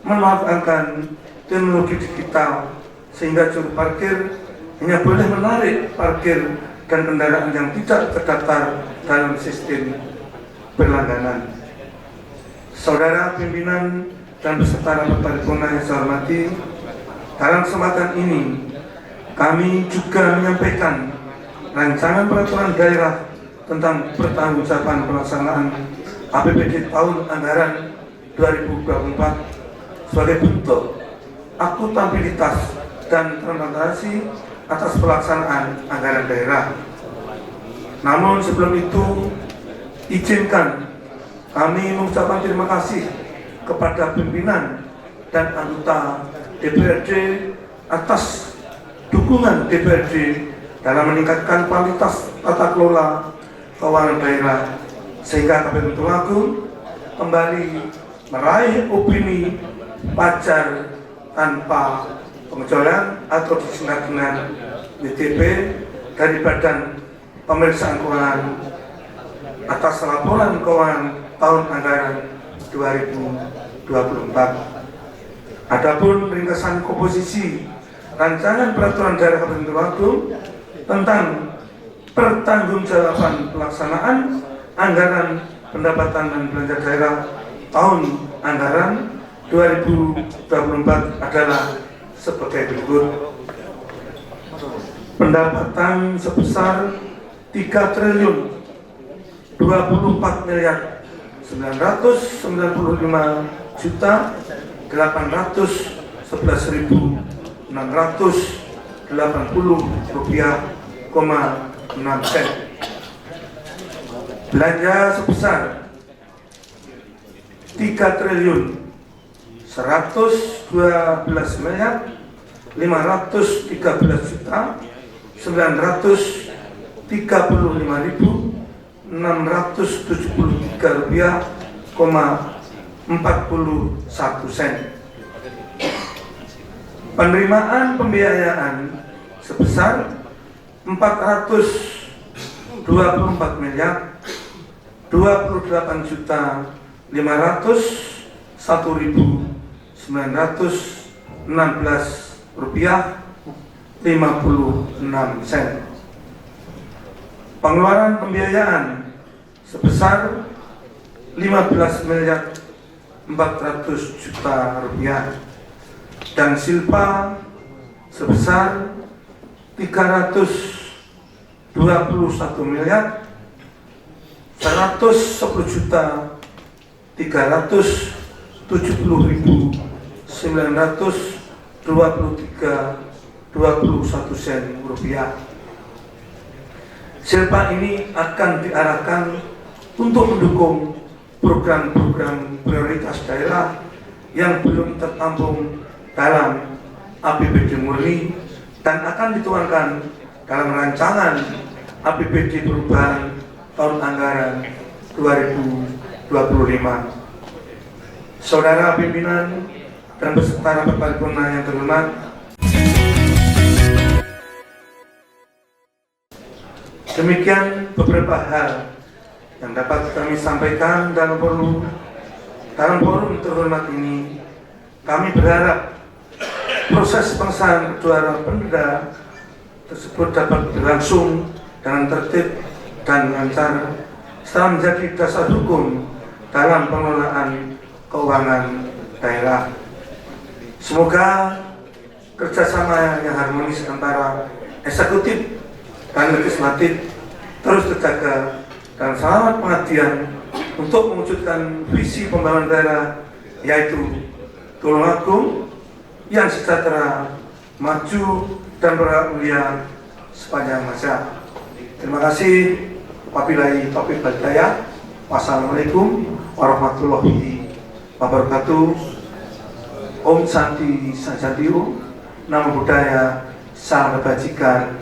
memanfaatkan teknologi digital sehingga juru parkir hanya boleh menarik parkir dan kendaraan yang tidak terdaftar dalam sistem berlangganan. Saudara pimpinan dan peserta rapat paripurna yang saya hormati, dalam kesempatan ini kami juga menyampaikan rancangan peraturan daerah tentang pertanggungjawaban pelaksanaan APBD tahun anggaran 2024 sebagai bentuk akuntabilitas dan transparansi atas pelaksanaan anggaran daerah. Namun sebelum itu, izinkan kami mengucapkan terima kasih kepada pimpinan dan anggota DPRD atas dukungan DPRD dalam meningkatkan kualitas tata kelola keuangan daerah, sehingga Kabupaten Tulungagung kembali meraih opini wajar tanpa pengecualian atau disingkat dengan WTP dari Badan Pemeriksaan Keuangan atas laporan keuangan tahun anggaran 2024. Adapun ringkasan komposisi rancangan peraturan daerah Kabupaten Tulungagung tentang pertanggungjawaban pelaksanaan anggaran pendapatan dan belanja daerah tahun anggaran 2024 adalah sebagai berikut. Pendapatan sebesar 3 triliun 24 miliar 995 juta 811.680 rupiah, 6 sen. Belanja sebesar 3 triliun 112 miliar 513 juta 935.673 rupiah, 41 sen. Penerimaan pembiayaan sebesar 424 miliar 28 juta 501.916 rupiah, 56 sen. Pengeluaran pembiayaan sebesar 15 miliar 400 juta rupiah, dan silpa sebesar 321 miliar 110 juta 370.923,21 sen rupiah. Silpa ini akan diarahkan untuk mendukung program-program prioritas daerah yang belum tertampung dalam APBD murni dan akan dituangkan dalam rancangan APBD perubahan tahun anggaran 2025. Saudara pimpinan dan peserta rapat paripurna yang terhormat, demikian beberapa hal yang dapat kami sampaikan dalam forum terhormat ini. Kami berharap proses pengesahan kedua perda tersebut dapat berlangsung dengan tertib dan lancar, setelah menjadi dasar hukum dalam pengelolaan keuangan daerah. Semoga kerjasama yang harmonis antara eksekutif dan legislatif terus terjaga dan selamat pengabdian untuk mewujudkan visi pembangunan daerah, yaitu Tulungagung yang sejahtera, maju, dan berhak mulia sepanjang masa. Terima kasih. Wabillahi taufiq wal hidayah. Wassalamualaikum warahmatullahi wabarakatuh. Om Santi Santi Om. Namo Buddhaya, salam kebajikan,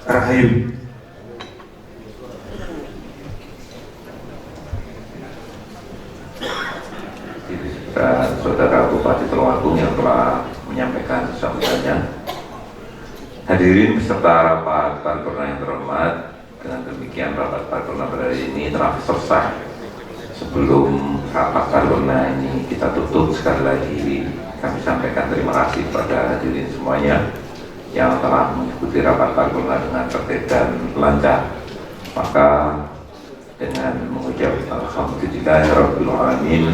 rahayu. Saudara Bupati Tulungagung yang telah menyampaikan sambutannya. Hadirin beserta rapat paripurna yang terhormat, dengan demikian rapat paripurna pada hari ini telah selesai. Sebelum rapat paripurna ini kita tutup, sekali lagi kami sampaikan terima kasih kepada hadirin semuanya yang telah mengikuti rapat paripurna dengan tertib dan lancar. Maka dengan mengucap alhamdulillahirabbil alamin,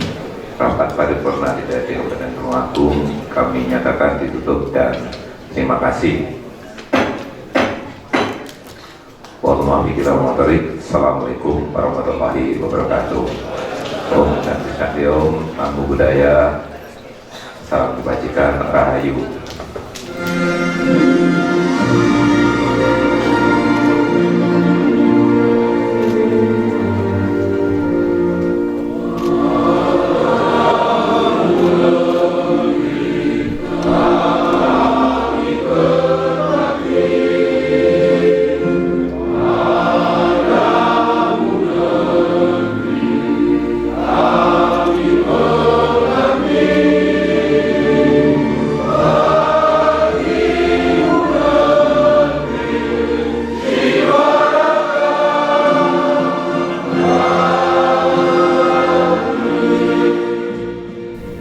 rapat paripurna di DPRD Kabupaten Tulungagung kami nyatakan ditutup dan terima kasih. Assalamualaikum warahmatullahi wabarakatuh. Om Santi Santi Om, Namo Buddhaya, salam kebajikan, rahayu.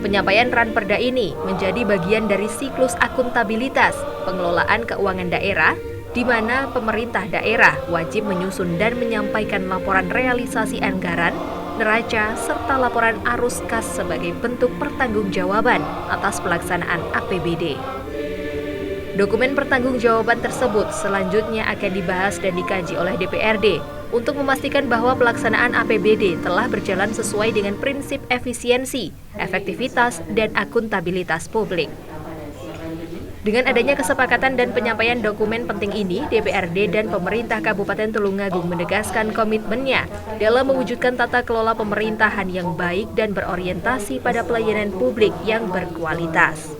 Penyampaian Ranperda ini menjadi bagian dari siklus akuntabilitas pengelolaan keuangan daerah, di mana pemerintah daerah wajib menyusun dan menyampaikan laporan realisasi anggaran, neraca, serta laporan arus kas sebagai bentuk pertanggungjawaban atas pelaksanaan APBD. Dokumen pertanggungjawaban tersebut selanjutnya akan dibahas dan dikaji oleh DPRD untuk memastikan bahwa pelaksanaan APBD telah berjalan sesuai dengan prinsip efisiensi, efektivitas, dan akuntabilitas publik. Dengan adanya kesepakatan dan penyampaian dokumen penting ini, DPRD dan pemerintah Kabupaten Tulungagung menegaskan komitmennya dalam mewujudkan tata kelola pemerintahan yang baik dan berorientasi pada pelayanan publik yang berkualitas.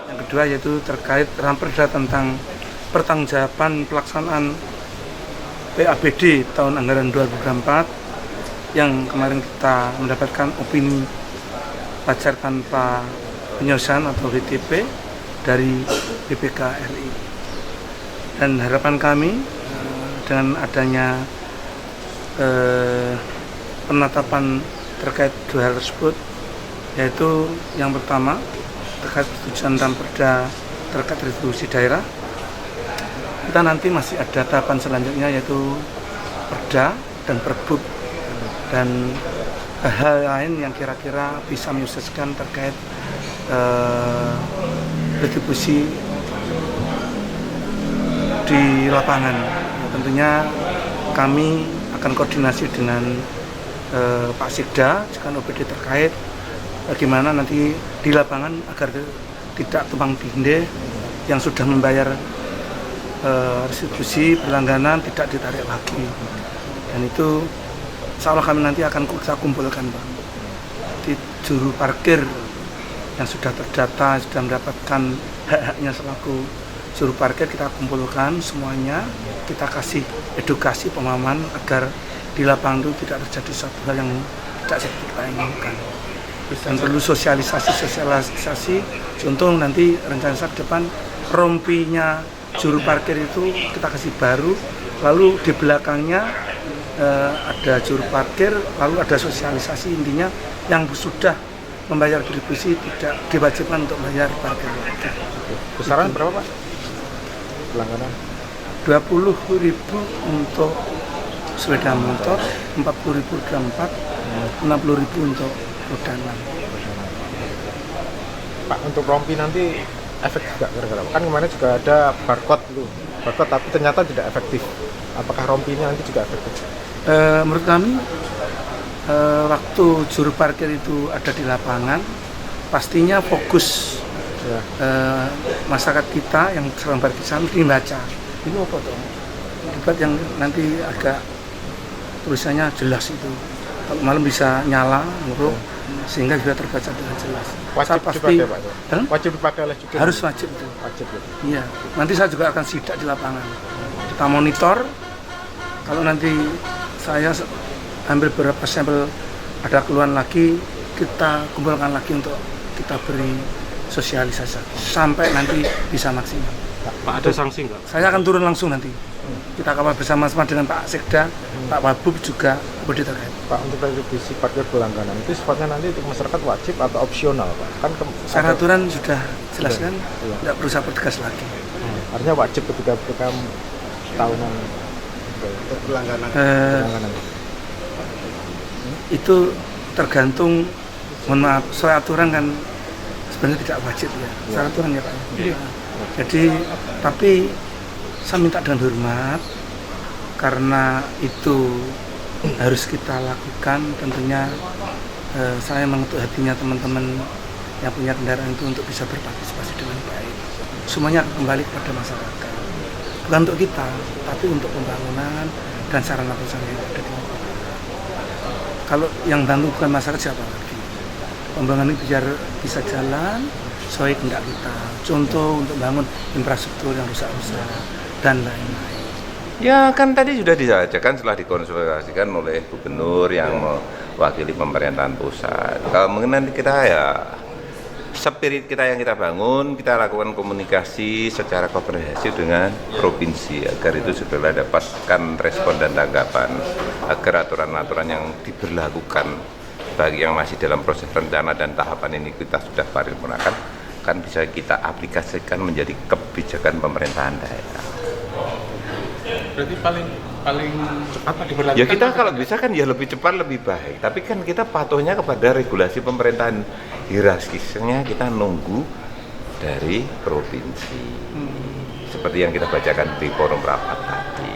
Yang kedua yaitu terkait Ranperda tentang pertanggungjawaban pelaksanaan PABD tahun anggaran 2024 yang kemarin kita mendapatkan opini wajar tanpa penyelesaian atau WTP dari BPK RI. Dan harapan kami dengan adanya penetapan terkait dua hal tersebut, yaitu yang pertama terkait persetujuan Ranperda terkait distribusi daerah, kita nanti masih ada tahapan selanjutnya yaitu Perda dan Perbub dan hal lain yang kira-kira bisa menyukseskan terkait distribusi di lapangan. Tentunya kami akan koordinasi dengan Pak Sikda jika OPD terkait bagaimana nanti di lapangan agar tidak tumpang tindih yang sudah membayar restitusi berlangganan tidak ditarik lagi, dan itu insya Allah kami nanti akan kita kumpulkan Pak di juru parkir yang sudah terdata, sudah mendapatkan hak-haknya selaku juru parkir, kita kumpulkan semuanya, kita kasih edukasi pemahaman agar di lapangan itu tidak terjadi suatu hal yang tidak seperti kita inginkan. Dan perlu sosialisasi, contoh nanti rencana ke depan rompinya juru parkir itu kita kasih baru, lalu di belakangnya ada juru parkir, lalu ada sosialisasi, intinya yang sudah membayar distribusi tidak diwajibkan untuk bayar parkir. Besaran berapa Pak? Pelangganan? 20.000 untuk sepeda motor, 40.000 roda 4, 60.000 untuk roda 6. Pak, untuk rompi nanti efek juga kira-kira? Kan kemarin juga ada barcode itu, barcode tapi ternyata tidak efektif. Apakah rompi ini nanti juga efektif? Menurut kami waktu juru parkir itu ada di lapangan, pastinya fokus Ya. masyarakat kita yang sedang parkir sana dibaca. Ini apa tuh? Debat yang nanti agak tulisannya jelas itu. Kalau malam bisa nyala, nguruk, sehingga juga terbaca dengan jelas. Wajib pasti, dipakai, Pak? Wajib dipakai oleh juga? Harus wajib itu. Wajib ya? Iya. Nanti saya juga akan sidak di lapangan. Kita monitor. Kalau nanti saya ambil beberapa sampel, ada keluhan lagi, kita kumpulkan lagi untuk kita beri sosialisasi sampai nanti bisa maksimal. Pak, ada sanksi nggak? Saya akan turun langsung nanti. Kita kawal bersama-sama dengan Pak Sekda, Pak Wabub juga bodi terkait. Pak, untuk revisi parkir berlangganan itu sifatnya nanti untuk masyarakat wajib atau opsional, Pak? Kan secara aturan sudah jelas kan, iya. tidak perlu saya pertegas lagi. Artinya wajib ketika mereka tahunan berlangganan. Itu tergantung, mohon maaf, soal aturan kan sebenarnya tidak wajib ya, secara aturan ya Pak. Jadi, tapi saya minta dengan hormat, karena itu harus kita lakukan. Tentunya saya mengetuk hatinya teman-teman yang punya kendaraan itu untuk bisa berpartisipasi dengan baik. Semuanya kembali kepada masyarakat, bukan untuk kita, tapi untuk pembangunan dan sarana prasarana yang ada di masyarakat. Kalau yang bantu bukan masyarakat, siapa lagi? Pembangunan ini biar bisa jalan sesuai kehendak kita. Contoh untuk bangun infrastruktur yang rusak-rusak dan lain-lain. Ya kan tadi sudah disajikan setelah dikonsultasikan oleh gubernur yang mewakili pemerintahan pusat. Kalau mengenai kita ya spirit kita yang kita bangun, kita lakukan komunikasi secara komprehensif dengan provinsi agar itu segera dapatkan respon dan tanggapan, agar aturan-aturan yang diberlakukan bagi yang masih dalam proses rencana dan tahapan ini kita sudah paripurnakan, kan bisa kita aplikasikan menjadi kebijakan pemerintahan daerah. Berarti paling cepat diberlakukan? Ya kita kalau bisa kan ya lebih cepat lebih baik, tapi kan kita patuhnya kepada regulasi pemerintahan hierarkisnya, kita nunggu dari provinsi seperti yang kita bacakan di forum rapat tadi.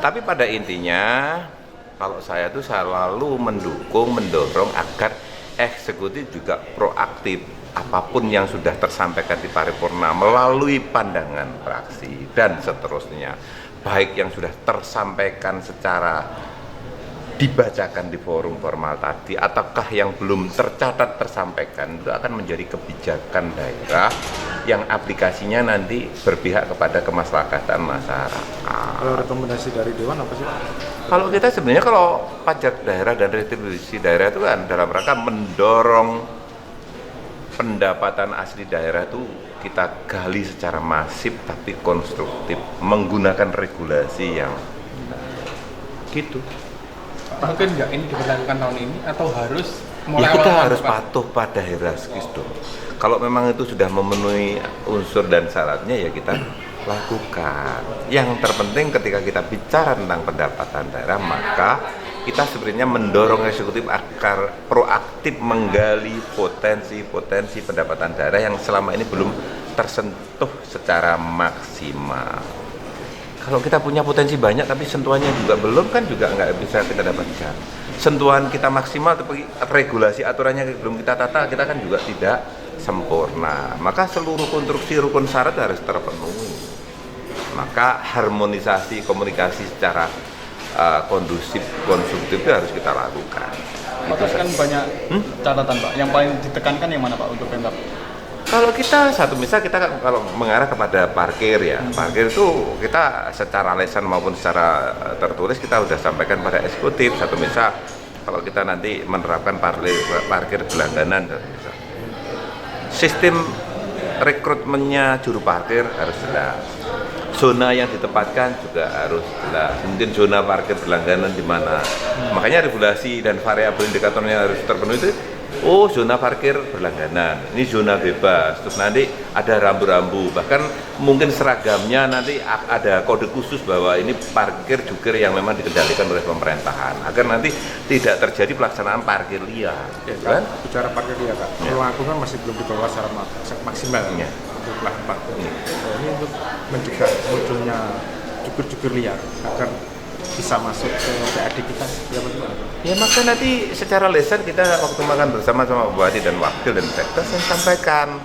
Tapi pada intinya kalau saya tuh selalu mendorong agar eksekutif juga proaktif apapun yang sudah tersampaikan di paripurna melalui pandangan fraksi dan seterusnya, baik yang sudah tersampaikan secara dibacakan di forum formal tadi ataukah yang belum tercatat tersampaikan, itu akan menjadi kebijakan daerah yang aplikasinya nanti berpihak kepada kemaslahatan masyarakat. Kalau rekomendasi dari Dewan apa sih? Kalau kita sebenarnya kalau pajak daerah dan retribusi daerah itu kan dalam rangka mendorong pendapatan asli daerah itu kita gali secara masif tapi konstruktif menggunakan regulasi yang gitu. Mungkin nggak ini diberlakukan tahun ini atau harus mulai ya kita harus patuh pada hierarkis dong. Kalau memang itu sudah memenuhi unsur dan syaratnya ya kita lakukan. Yang terpenting ketika kita bicara tentang pendapatan daerah, maka kita sebenarnya mendorong eksekutif agar proaktif menggali potensi pendapatan daerah yang selama ini belum tersentuh secara maksimal. Kalau kita punya potensi banyak tapi sentuhannya juga belum, kan juga nggak bisa kita dapatkan. Sentuhan kita maksimal tapi regulasi aturannya belum kita tata, kita kan juga tidak sempurna. Maka seluruh konstruksi rukun syarat harus terpenuhi. Maka harmonisasi komunikasi secara kondusif, konstruktif itu harus kita lakukan. Itu kan banyak catatan Pak. Yang paling ditekankan yang mana Pak untuk Pemkab? Kalau kita kita kalau mengarah kepada parkir ya, parkir itu kita secara lisan maupun secara tertulis kita sudah sampaikan pada eksekutif. Kalau kita nanti menerapkan parkir berlangganan, sistem rekrutmennya juru parkir harus jelas. Zona yang ditempatkan juga harus jelas. Mungkin zona parkir berlangganan di mana. Makanya regulasi dan variabel indikatornya harus terpenuhi itu oh zona parkir berlangganan, ini zona bebas, terus nanti ada rambu-rambu, bahkan mungkin seragamnya nanti ada kode khusus bahwa ini parkir jukir yang memang dikendalikan oleh pemerintahan, agar nanti tidak terjadi pelaksanaan parkir liar. Ya, kan? Bicara parkir liar, Kak. Tulungagung kan masih belum dikelola secara maksimal untuk lahan parkir. Ini untuk mencegah munculnya jukir-jukir liar agar bisa masuk ke PAD kita. Ya maka nanti secara lesan kita waktu makan bersama sama Bupati dan Wakil dan Sekda saya sampaikan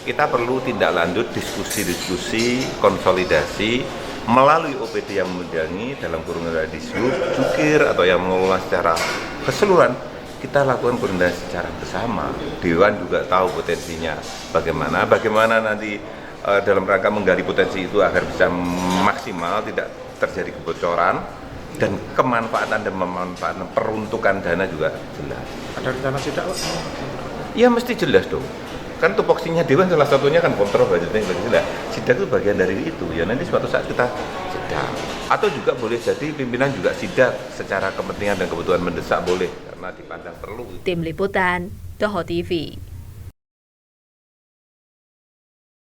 kita perlu tindak lanjut diskusi-diskusi, konsolidasi melalui OPD yang menunjangi dalam kurungan dishub, jukir atau yang mengelola secara keseluruhan. Kita lakukan koordinasi secara bersama. Dewan juga tahu potensinya bagaimana nanti dalam rangka menggali potensi itu agar bisa maksimal, tidak terjadi kebocoran dan kemanfaatan dan memanfaatkan peruntukan dana juga jelas. Ada rencana sidak, Pak? Ya mesti jelas dong. Kan tupoksinya Dewan salah satunya kan kontrol budgeting jelas. Sidak itu bagian dari itu. Ya nanti suatu saat kita sidak. Atau juga boleh jadi pimpinan juga sidak secara kepentingan dan kebutuhan mendesak boleh karena dipandang perlu. Tim Liputan, Toho TV.